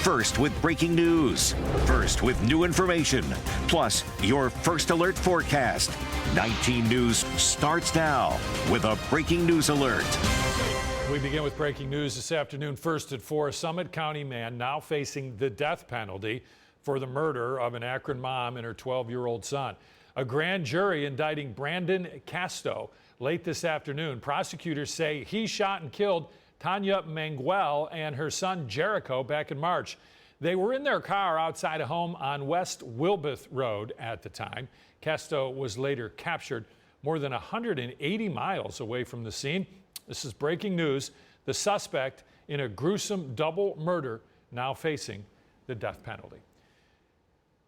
First with breaking news. First with new information. Plus, your first alert forecast. 19 News starts now with a breaking news alert. We begin with breaking news this afternoon. First at 4, a Summit County man now facing the death penalty for the murder of an Akron mom and her 12-year-old son. A grand jury indicting Brandon Casto late this afternoon. Prosecutors say he shot and killed Tanya Manguel and her son Jericho back in March. They were in their car outside a home on West Wilbeth Road at the time. Casto was later captured more than 180 miles away from the scene. This is breaking news. The suspect in a gruesome double murder now facing the death penalty.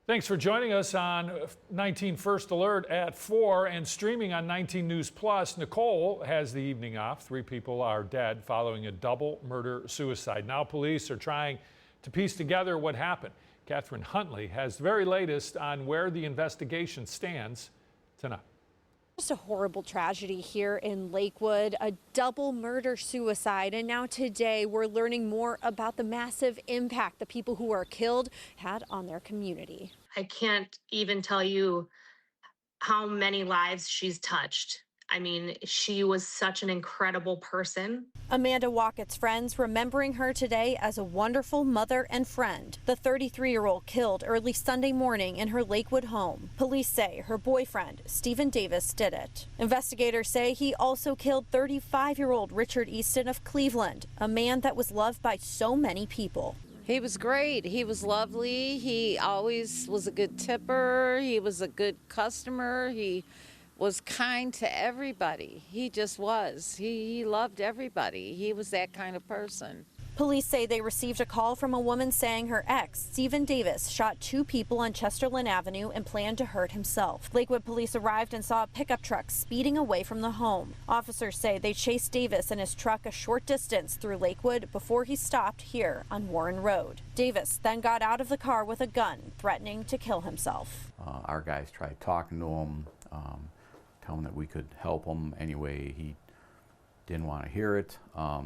Thanks for joining us on 19 First Alert at 4 and streaming on 19 News Plus. Nicole has the evening off. 3 people are dead following a double murder-suicide. Now police are trying to piece together what happened. Catherine Huntley has the very latest on where the investigation stands tonight. Just a horrible tragedy here in Lakewood, a double murder-suicide. And now today we're learning more about the massive impact the people who were killed had on their community. I can't even tell you how many lives she's touched. I mean, she was such an incredible person. Amanda Wackett's friends remembering her today as a wonderful mother and friend. The 33-year-old killed early Sunday morning in her Lakewood home. Police say her boyfriend, Stephen Davis, did it. Investigators say he also killed 35-year-old Richard Easton of Cleveland, a man that was loved by so many people. He was great. He was lovely. He always was a good tipper. He was a good customer. He was kind to everybody. He just was. He loved everybody. He was that kind of person. Police say they received a call from a woman saying her ex, Stephen Davis, shot 2 people on Chesterland Avenue and planned to hurt himself. Lakewood police arrived and saw a pickup truck speeding away from the home. Officers say they chased Davis and his truck a short distance through Lakewood before he stopped here on Warren Road. Davis then got out of the car with a gun, threatening to kill himself. Our guys tried talking to him, telling him that we could help him anyway. He didn't want to hear it.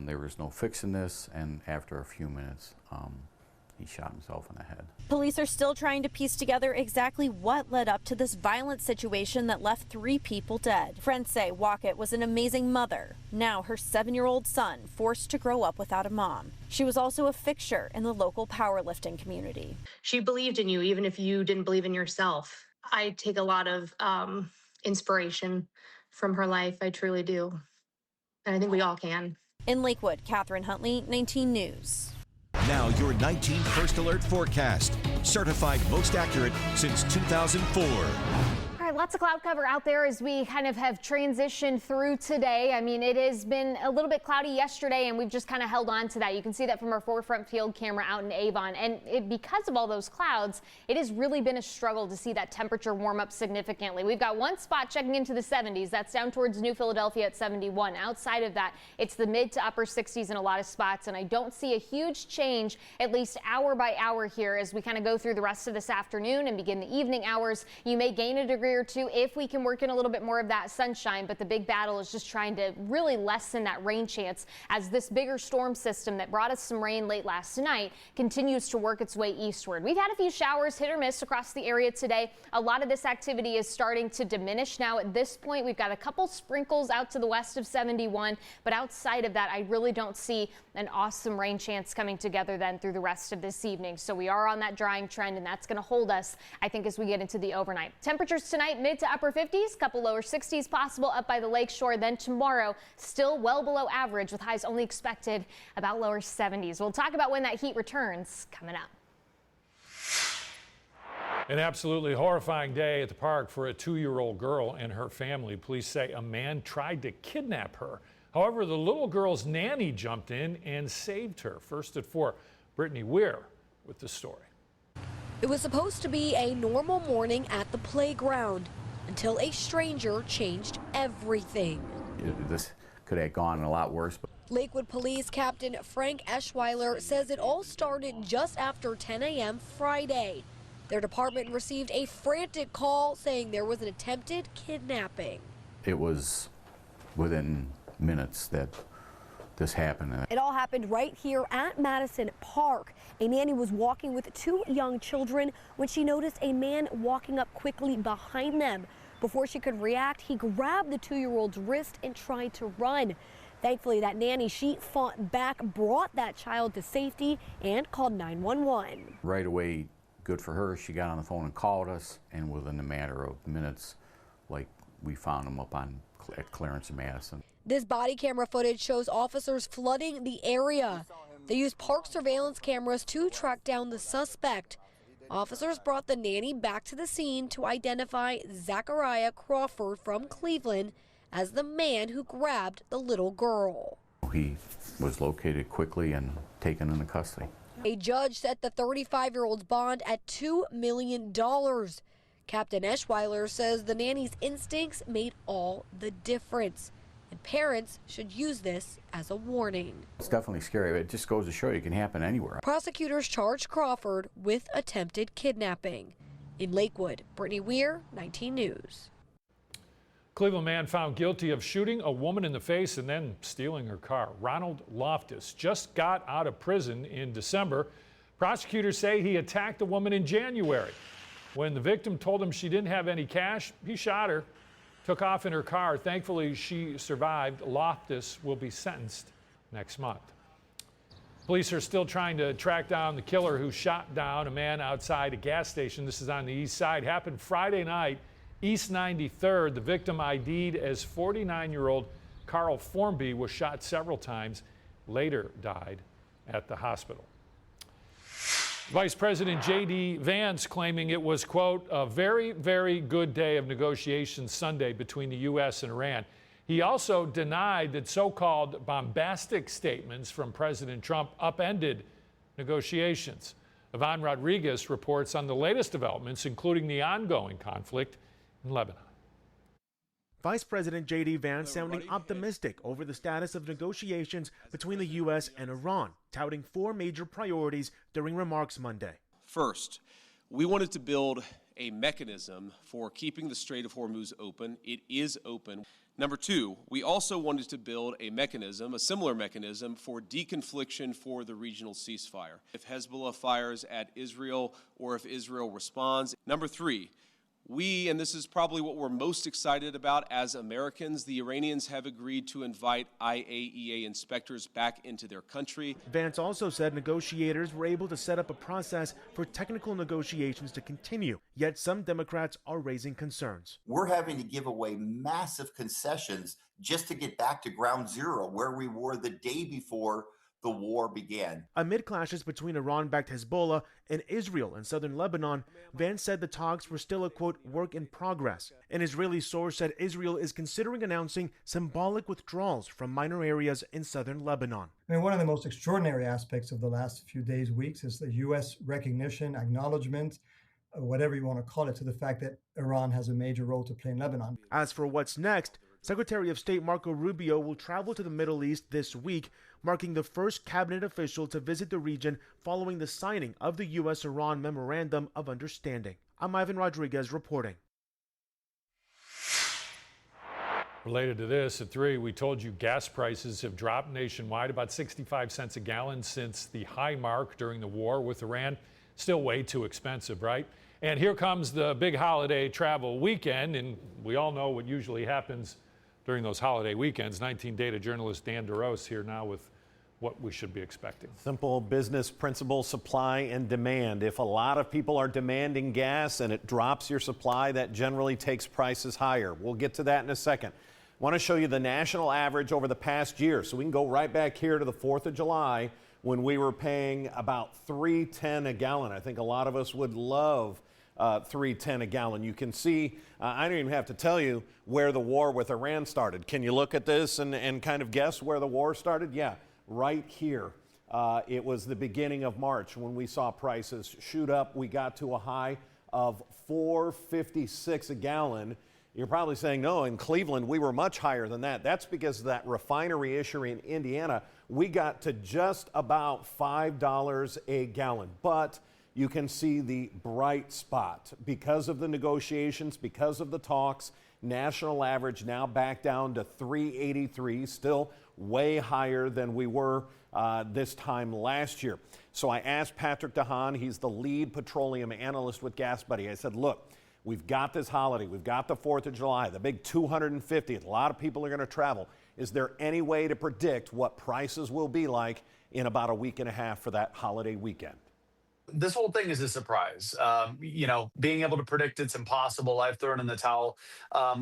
There was no fixing this, and after a few minutes, he shot himself in the head. Police are still trying to piece together exactly what led up to this violent situation that left 3 people dead. Friends say Wackett was an amazing mother. Now her 7-year-old son forced to grow up without a mom. She was also a fixture in the local powerlifting community. She believed in you, even if you didn't believe in yourself. I take a lot of inspiration from her life. I truly do. And I think we all can. In Lakewood, Catherine Huntley, 19 News. Now your 19 First Alert forecast. Certified most accurate since 2004. All right, lots of cloud cover out there as we kind of have transitioned through today. I mean, it has been a little bit cloudy yesterday, and we've just kind of held on to that. You can see that from our forefront field camera out in Avon. And because of all those clouds, it has really been a struggle to see that temperature warm up significantly. We've got one spot checking into the 70s. That's down towards New Philadelphia at 71. Outside of that, it's the mid to upper 60s in a lot of spots, and I don't see a huge change, at least hour by hour here, as we kind of go through the rest of this afternoon and begin the evening hours. You may gain a degree or 2 if we can work in a little bit more of that sunshine, but the big battle is just trying to really lessen that rain chance as this bigger storm system that brought us some rain late last night continues to work its way eastward. We've had a few showers, hit or miss, across the area today. A lot of this activity is starting to diminish now. At this point, we've got a couple sprinkles out to the west of 71, but outside of that, I really don't see an awesome rain chance coming together then through the rest of this evening. So we are on that drying trend, and that's going to hold us, I think, as we get into the overnight. Temperatures tonight, mid to upper 50s, couple lower 60s possible up by the lakeshore. Then tomorrow, still well below average with highs only expected about lower 70s. We'll talk about when that heat returns coming up. An absolutely horrifying day at the park for a 2-year-old girl and her family. Police say a man tried to kidnap her. However, the little girl's nanny jumped in and saved her. First at 4, Brittany Weir with the story. It was supposed to be a normal morning at the playground until a stranger changed everything. This could have gone a lot worse. Lakewood Police Captain Frank Eschweiler says it all started just after 10 a.m. Friday. Their department received a frantic call saying there was an attempted kidnapping. It was within minutes that this happened. It all happened right here at Madison Park. A nanny was walking with two young children when she noticed a man walking up quickly behind them. Before she could react, he grabbed the 2-year-old's wrist and tried to run. Thankfully, that nanny, she fought back, brought that child to safety, and called 911. Right away, good for her, she got on the phone and called us, and within a matter of minutes, we found him up at Clarence and Madison. This body camera footage shows officers flooding the area. They used park surveillance cameras to track down the suspect. Officers brought the nanny back to the scene to identify Zachariah Crawford from Cleveland as the man who grabbed the little girl. He was located quickly and taken into custody. A judge set the 35-year-old's bond at $2 million. Captain Eschweiler says the nanny's instincts made all the difference, and parents should use this as a warning. It's definitely scary. It just goes to show you it can happen anywhere. Prosecutors charged Crawford with attempted kidnapping. In Lakewood, Brittany Weir, 19 News. Cleveland man found guilty of shooting a woman in the face and then stealing her car. Ronald Loftus just got out of prison in December. Prosecutors say he attacked a woman in January. When the victim told him she didn't have any cash, he shot her, took off in her car. Thankfully, she survived. Loftus will be sentenced next month. Police are still trying to track down the killer who shot down a man outside a gas station. This is on the east side. Happened Friday night, East 93rd. The victim, ID'd as 49-year-old Carl Formby, was shot several times, later died at the hospital. Vice President J.D. Vance claiming it was, quote, a very, very good day of negotiations Sunday between the U.S. and Iran. He also denied that so-called bombastic statements from President Trump upended negotiations. Yvonne Rodriguez reports on the latest developments, including the ongoing conflict in Lebanon. Vice President J.D. Vance sounding optimistic over the status of negotiations between the U.S. and Iran, touting 4 major priorities during remarks Monday. First, we wanted to build a mechanism for keeping the Strait of Hormuz open. It is open. Number 2, we also wanted to build a mechanism, a similar mechanism, for deconfliction for the regional ceasefire. If Hezbollah fires at Israel or if Israel responds. Number 3, we, and this is probably what we're most excited about as Americans, the Iranians have agreed to invite IAEA inspectors back into their country. Vance also said negotiators were able to set up a process for technical negotiations to continue, yet some Democrats are raising concerns. We're having to give away massive concessions just to get back to ground zero, where we were the day before the war began. Amid clashes between Iran-backed Hezbollah and Israel in southern Lebanon, Vance said the talks were still a, quote, work in progress. An Israeli source said Israel is considering announcing symbolic withdrawals from minor areas in southern Lebanon. I mean, one of the most extraordinary aspects of the last few days, weeks, is the U.S. recognition, acknowledgement, whatever you want to call it, to the fact that Iran has a major role to play in Lebanon. As for what's next, Secretary of State Marco Rubio will travel to the Middle East this week, marking the first cabinet official to visit the region following the signing of the U.S.-Iran Memorandum of Understanding. I'm Ivan Rodriguez reporting. Related to this, at 3, we told you gas prices have dropped nationwide about 65 cents a gallon since the high mark during the war with Iran. Still way too expensive, right? And here comes the big holiday travel weekend, and we all know what usually happens during those holiday weekends. 19 data journalist Dan DeRose here now with what we should be expecting. Simple business principle, supply and demand. If a lot of people are demanding gas and it drops your supply, that generally takes prices higher. We'll get to that in a second. I want to show you the national average over the past year. So we can go right back here to the 4th of July when we were paying about $3.10 a gallon. I think a lot of us would love $3.10 a gallon. You can see, I don't even have to tell you where the war with Iran started. Can you look at this and kind of guess where the war started? Yeah, right here. It was the beginning of March when we saw prices shoot up. We got to a high of $4.56 a gallon. You're probably saying, no, in Cleveland, we were much higher than that. That's because of that refinery issue in Indiana. We got to just about $5 a gallon. But you can see the bright spot. Because of the negotiations, because of the talks, national average now back down to $3.83, still way higher than we were this time last year. So I asked Patrick DeHaan, he's the lead petroleum analyst with Gas Buddy. I said, look, we've got this holiday. We've got the 4th of July, the big 250th. A lot of people are going to travel. Is there any way to predict what prices will be like in about a week and a half for that holiday weekend? This whole thing is a surprise. Being able to predict it's impossible. I've thrown in the towel.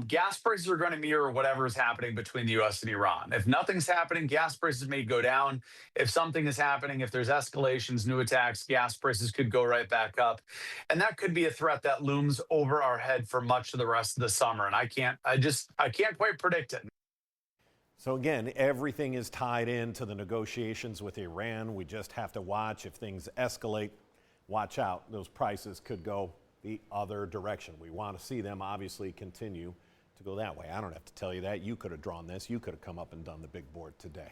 Gas prices are going to mirror whatever is happening between the U.S. and Iran. If nothing's happening, gas prices may go down. If something is happening, if there's escalations, new attacks, gas prices could go right back up. And that could be a threat that looms over our head for much of the rest of the summer. And I can't quite predict it. So again, everything is tied into the negotiations with Iran. We just have to watch. If things escalate, watch out. Those prices could go the other direction. We want to see them obviously continue to go that way. I don't have to tell you that. You could have drawn this. You could have come up and done the big board today.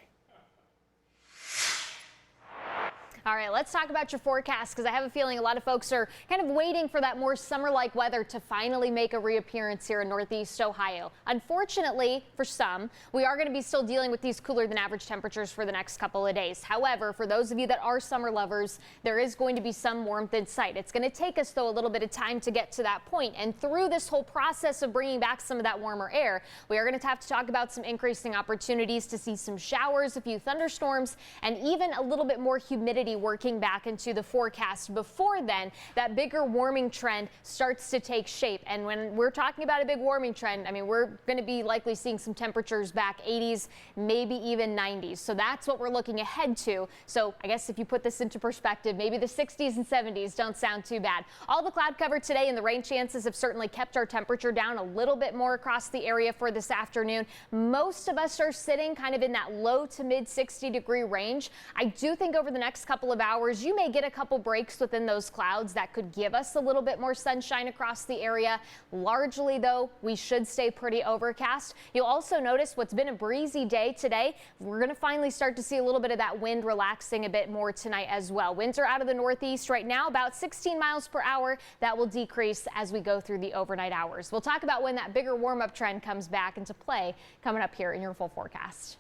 All right, let's talk about your forecast, because I have a feeling a lot of folks are kind of waiting for that more summer-like weather to finally make a reappearance here in Northeast Ohio. Unfortunately, for some, we are going to be still dealing with these cooler than average temperatures for the next couple of days. However, for those of you that are summer lovers, there is going to be some warmth in sight. It's going to take us, though, a little bit of time to get to that point. And through this whole process of bringing back some of that warmer air, we are going to have to talk about some increasing opportunities to see some showers, a few thunderstorms, and even a little bit more humidity working back into the forecast. Before then, that bigger warming trend starts to take shape. And when we're talking about a big warming trend, I mean, we're going to be likely seeing some temperatures back 80s, maybe even 90s. So that's what we're looking ahead to. So I guess if you put this into perspective, maybe the 60s and 70s don't sound too bad. All the cloud cover today and the rain chances have certainly kept our temperature down a little bit more across the area for this afternoon. Most of us are sitting kind of in that low to mid 60-degree range. I do think over the next couple of hours, you may get a couple breaks within those clouds that could give us a little bit more sunshine across the area. Largely, though, we should stay pretty overcast. You'll also notice what's been a breezy day today. We're going to finally start to see a little bit of that wind relaxing a bit more tonight as well. Winds are out of the northeast right now, about 16 miles per hour. That will decrease as we go through the overnight hours. We'll talk about when that bigger warm-up trend comes back into play coming up here in your full forecast.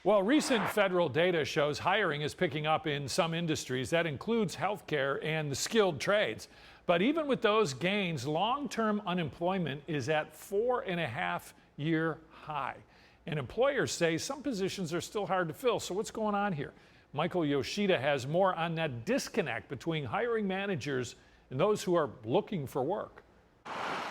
Well, recent federal data shows hiring is picking up in some industries. That includes healthcare and the skilled trades. But even with those gains, long-term unemployment is at 4.5-year high. And employers say some positions are still hard to fill. So what's going on here? Michael Yoshida has more on that disconnect between hiring managers and those who are looking for work.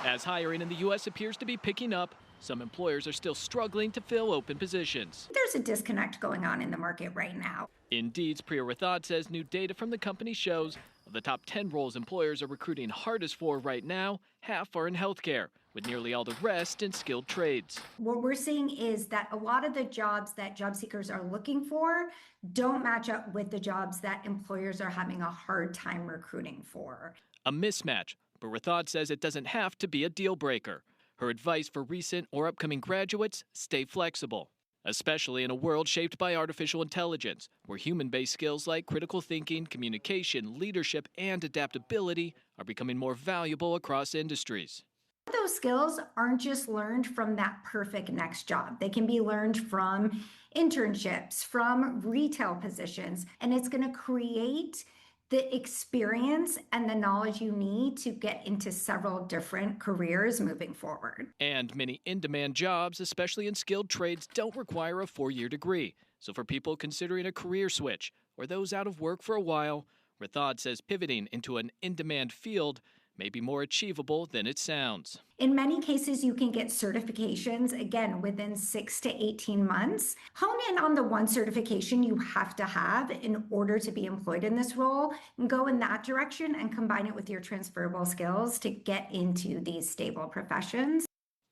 As hiring in the U.S. appears to be picking up, some employers are still struggling to fill open positions. There's a disconnect going on in the market right now. Indeed's Priya Rathod says new data from the company shows of the top 10 roles employers are recruiting hardest for right now, half are in healthcare, with nearly all the rest in skilled trades. What we're seeing is that a lot of the jobs that job seekers are looking for don't match up with the jobs that employers are having a hard time recruiting for. A mismatch, but Rathod says it doesn't have to be a deal breaker. Her advice for recent or upcoming graduates, stay flexible, especially in a world shaped by artificial intelligence, where human-based skills like critical thinking, communication, leadership, and adaptability are becoming more valuable across industries. Those skills aren't just learned from that perfect next job. They can be learned from internships, from retail positions, and it's going to create the experience and the knowledge you need to get into several different careers moving forward. And many in-demand jobs, especially in skilled trades, don't require a 4-year degree. So for people considering a career switch or those out of work for a while, Rathod says pivoting into an in-demand field may be more achievable than it sounds. In many cases, you can get certifications, again, within 6 to 18 months. Hone in on the one certification you have to have in order to be employed in this role, and go in that direction and combine it with your transferable skills to get into these stable professions.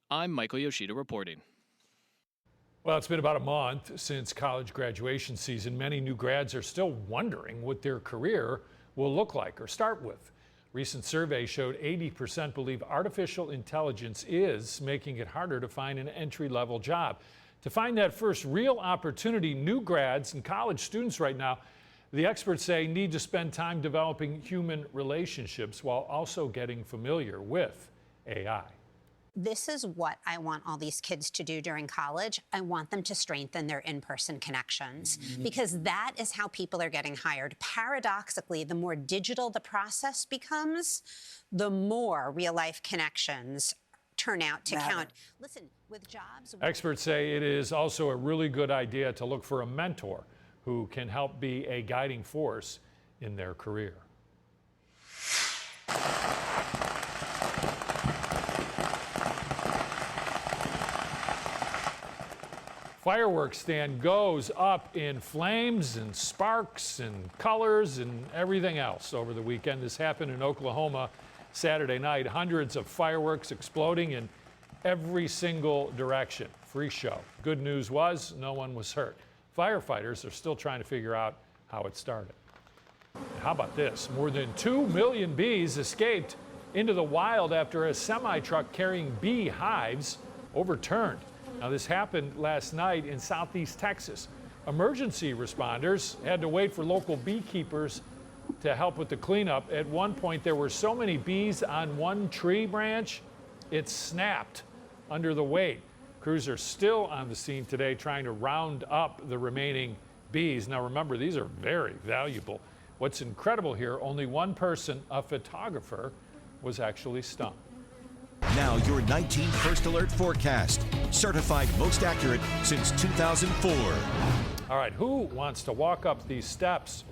I'm Michael Yoshida reporting. Well, it's been about a month since college graduation season. Many new grads are still wondering what their career will look like or start with. Recent survey showed 80% believe artificial intelligence is making it harder to find an entry-level job. To find that first real opportunity, new grads and college students right now, the experts say, need to spend time developing human relationships while also getting familiar with AI. this is what I want all these kids to do during college. I want them to strengthen their in-person connections because that is how people are getting hired. Paradoxically, the more digital the process becomes, the more real-life connections turn out to count. Listen, with jobs... Experts say it is also a really good idea to look for a mentor who can help be a guiding force in their career. Fireworks stand goes up in flames and sparks and colors and everything else over the weekend. This happened in Oklahoma Saturday night. Hundreds of fireworks exploding in every single direction. Free show. Good news was no one was hurt. Firefighters are still trying to figure out how it started. And how about this? More than 2 million bees escaped into the wild after a semi-truck carrying bee hives overturned. Now, this happened last night in southeast Texas. Emergency responders had to wait for local beekeepers to help with the cleanup. At one point, there were so many bees on one tree branch, it snapped under the weight. Crews are still on the scene today trying to round up the remaining bees. Now, remember, these are very valuable. What's incredible here, only one person, a photographer, was actually stung. Now your 19 First Alert forecast, certified most accurate since 2004. All right, who wants to walk up these steps?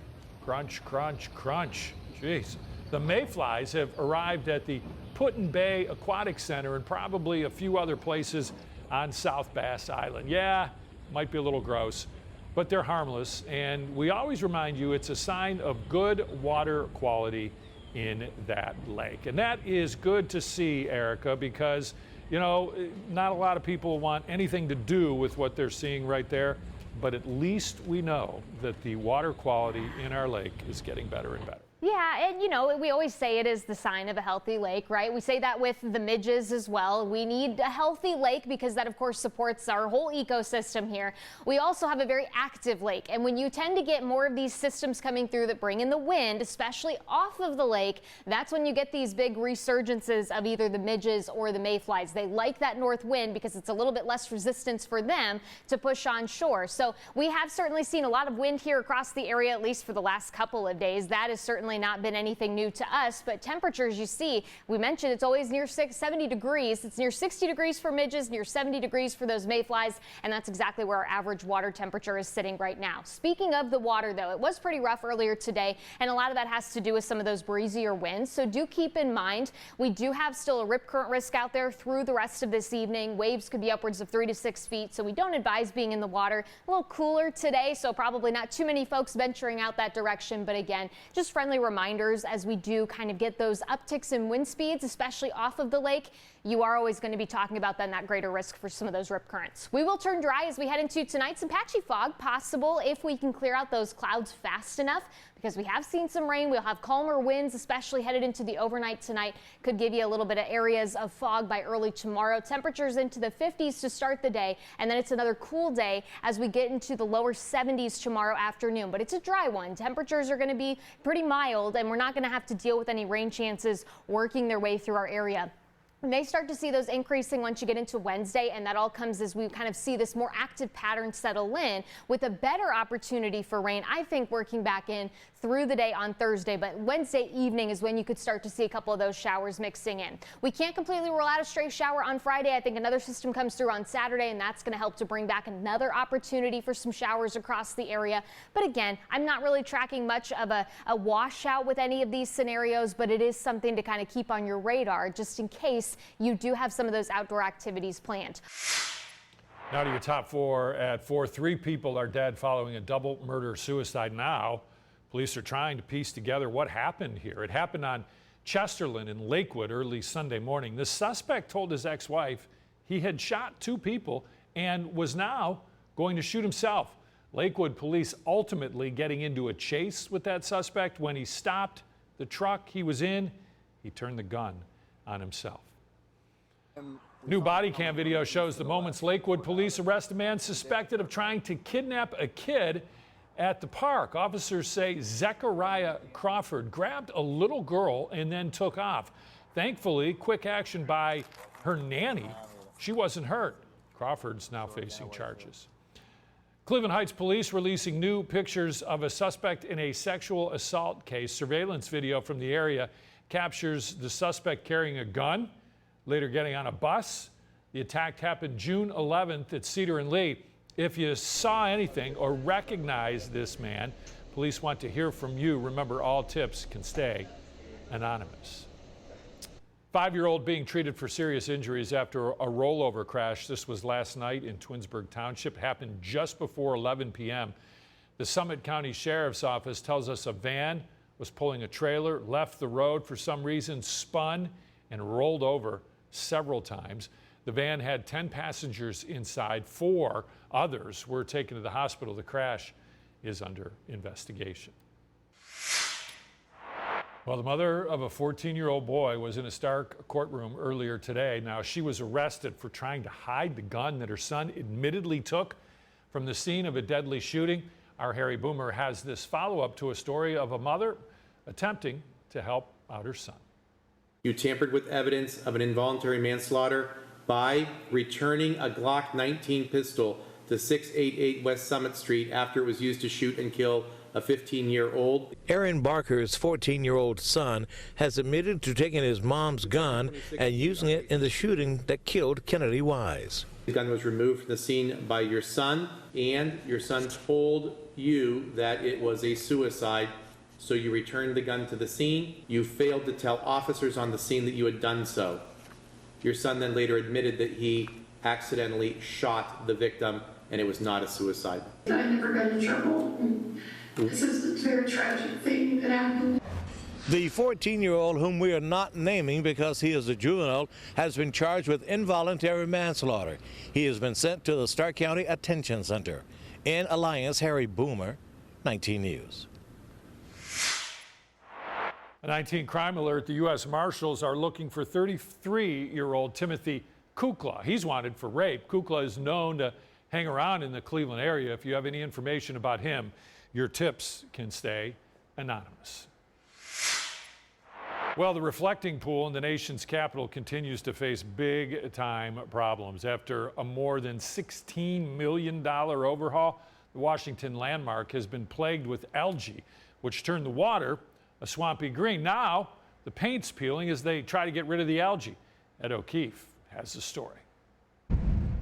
Crunch, crunch, crunch. Jeez. The mayflies have arrived at the Put-in-Bay Aquatic Center and probably a few other places on South Bass Island. Yeah, might be a little gross, but they're harmless. And we always remind you it's a sign of good water quality in that lake. And that is good to see, Erica, because, you know, not a lot of people want anything to do with what they're seeing right there, but at least we know that the water quality in our lake is getting better and better. Yeah, and you know, we always say it is the sign of a healthy lake, right? We say that with the midges as well. We need a healthy lake because that, of course, supports our whole ecosystem here. We also have a very active lake, and when you tend to get more of these systems coming through that bring in the wind, especially off of the lake, that's when you get these big resurgences of either the midges or the mayflies. They like that north wind because it's a little bit less resistance for them to push on shore. So we have certainly seen a lot of wind here across the area, at least for the last couple of days. That is certainly not been anything new to us, but temperatures, you see, we mentioned it's always near 70 degrees. It's near 60 degrees for midges, near 70 degrees for those mayflies, and that's exactly where our average water temperature is sitting right now. Speaking of the water, though, it was pretty rough earlier today, and a lot of that has to do with some of those breezier winds, so do keep in mind we do have still a rip current risk out there through the rest of this evening. Waves could be upwards of 3 to 6 feet, so we don't advise being in the water. A little cooler today, so probably not too many folks venturing out that direction, but again, just friendly reminders as we do kind of get those upticks in wind speeds, especially off of the lake. You are always going to be talking about then that greater risk for some of those rip currents. We will turn dry as we head into tonight. Some patchy fog possible if we can clear out those clouds fast enough, because we have seen some rain. We'll have calmer winds, especially headed into the overnight tonight. Could give you a little bit of areas of fog by early tomorrow. Temperatures into the 50s to start the day, and then it's another cool day as we get into the lower 70s tomorrow afternoon. But it's a dry one. Temperatures are going to be pretty mild, and we're not going to have to deal with any rain chances working their way through our area. We may start to see those increasing once you get into Wednesday, and that all comes as we kind of see this more active pattern settle in with a better opportunity for rain, I think, working back in through the day on Thursday. But Wednesday evening is when you could start to see a couple of those showers mixing in. We can't completely rule out a stray shower on Friday. I think another system comes through on Saturday, and that's going to help to bring back another opportunity for some showers across the area. But again, I'm not really tracking much of a washout with any of these scenarios, but it is something to kind of keep on your radar just in case you do have some of those outdoor activities planned. Now to your top four at 4. 3 people are dead following a double murder-suicide. Now, police are trying to piece together what happened here. It happened on Chesterland in Lakewood early Sunday morning. The suspect told his ex-wife he had shot 2 people and was now going to shoot himself. Lakewood police ultimately getting into a chase with that suspect. When he stopped the truck he was in, he turned the gun on himself. New body cam video shows the moments Lakewood police arrest a man suspected of trying to kidnap a kid at the park. Officers say Zechariah Crawford grabbed a little girl and then took off. Thankfully, quick action by Her nanny, she wasn't hurt. Crawford's now facing charges. Cleveland Heights police releasing new pictures of a suspect in a sexual assault case. Surveillance video from the area captures the suspect carrying a gun, later getting on a bus. The attack happened June 11th at Cedar and Lee. If you saw anything or recognize this man, police want to hear from you. Remember, all tips can stay anonymous. 5-year-old being treated for serious injuries after a rollover crash. This was last night in Twinsburg Township. It happened just before 11 p.m. The Summit County Sheriff's Office tells us a van was pulling a trailer, left the road for some reason, spun and rolled over several times. The van had 10 passengers inside. 4 others were taken to the hospital. The crash is under investigation. Well, the mother of a 14-year-old boy was in a Stark courtroom earlier today. Now, she was arrested for trying to hide the gun that her son admittedly took from the scene of a deadly shooting. Our Harry Boomer has this follow-up to a story of a mother attempting to help out her son. You tampered with evidence of an involuntary manslaughter by returning a Glock 19 pistol to 688 West Summit Street after it was used to shoot and kill a 15-year-old. Aaron Barker's 14-year-old son has admitted to taking his mom's gun and using it in the shooting that killed Kennedy Wise. The gun was removed from the scene by your son, and your son told you that it was a suicide, so you returned the gun to the scene. You failed to tell officers on the scene that you had done so. Your son then later admitted that he accidentally shot the victim, and it was not a suicide. I never got in trouble. This is a very tragic thing that happened. The 14-year-old, whom we are not naming because he is a juvenile, has been charged with involuntary manslaughter. He has been sent to the Stark County Attention Center. In Alliance, Harry Boomer, 19 News. A 19 crime alert. The U.S. Marshals are looking for 33-year-old Timothy Kukla. He's wanted for rape. Kukla is known to hang around in the Cleveland area. If you have any information about him, your tips can stay anonymous. Well, the reflecting pool in the nation's capital continues to face big-time problems. After a more than $16 million overhaul, the Washington landmark has been plagued with algae, which turned the water a swampy green. Now, the paint's peeling as they try to get rid of the algae. Ed O'Keefe has the story.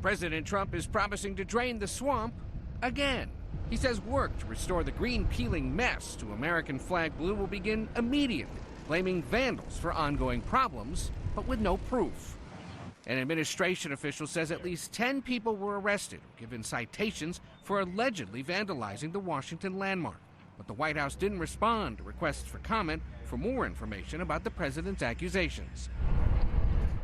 President Trump is promising to drain the swamp again. He says work to restore the green peeling mess to American flag blue will begin immediately, blaming vandals for ongoing problems, but with no proof. An administration official says at least 10 people were arrested or given citations for allegedly vandalizing the Washington landmark. But the White House didn't respond to requests for comment for more information about the president's accusations.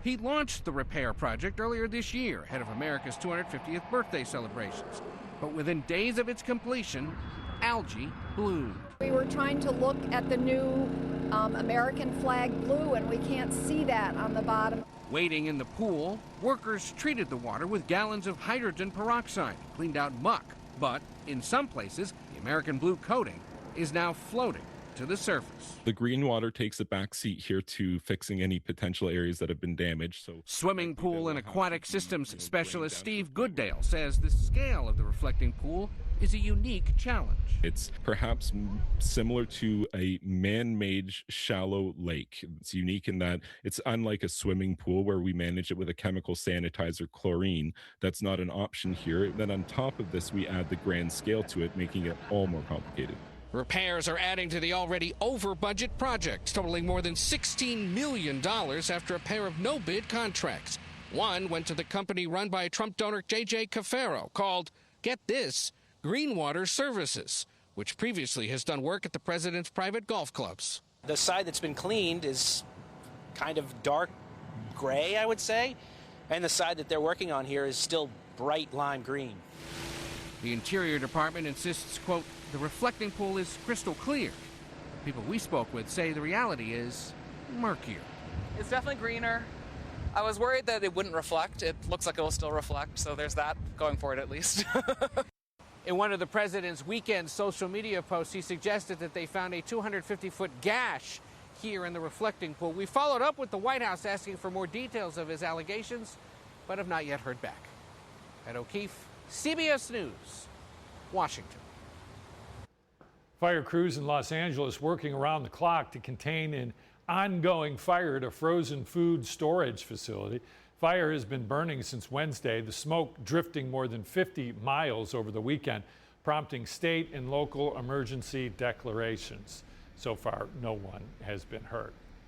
He launched the repair project earlier this year, ahead of America's 250th birthday celebrations. But within days of its completion, algae bloomed. We were trying to look at the new American flag blue, and we can't see that on the bottom. Waiting in the pool, workers treated the water with gallons of hydrogen peroxide, cleaned out muck. But in some places, the American blue coating is now floating to the surface. The green water takes a back seat here to fixing any potential areas that have been damaged. Swimming pool and aquatic systems specialist Steve Gooddale says the scale of the reflecting pool is a unique challenge. It's perhaps similar to a man-made shallow lake. It's unique in that it's unlike a swimming pool where we manage it with a chemical sanitizer, chlorine. That's not an option here. Then on top of this, we add the grand scale to it, making it all more complicated. Repairs are adding to the already over-budget project, totaling more than $16 million after a pair of no-bid contracts. One went to the company run by Trump donor J.J. Cafaro, called, get this, Greenwater Services, which previously has done work at the president's private golf clubs. The side that's been cleaned is kind of dark gray, I would say, and the side that they're working on here is still bright lime green. The Interior Department insists, quote, the reflecting pool is crystal clear. People we spoke with say the reality is murkier. It's definitely greener. I was worried that it wouldn't reflect. It looks like it will still reflect, so there's that going for it at least. In one of the president's weekend social media posts, he suggested that they found a 250-foot gash here in the reflecting pool. We followed up with the White House asking for more details of his allegations, but have not yet heard back. Ed O'Keefe, CBS News, Washington. Fire crews in Los Angeles working around the clock to contain an ongoing fire at a frozen food storage facility. Fire has been burning since Wednesday, the smoke drifting more than 50 miles over the weekend, prompting state and local emergency declarations. So far, no one has been hurt.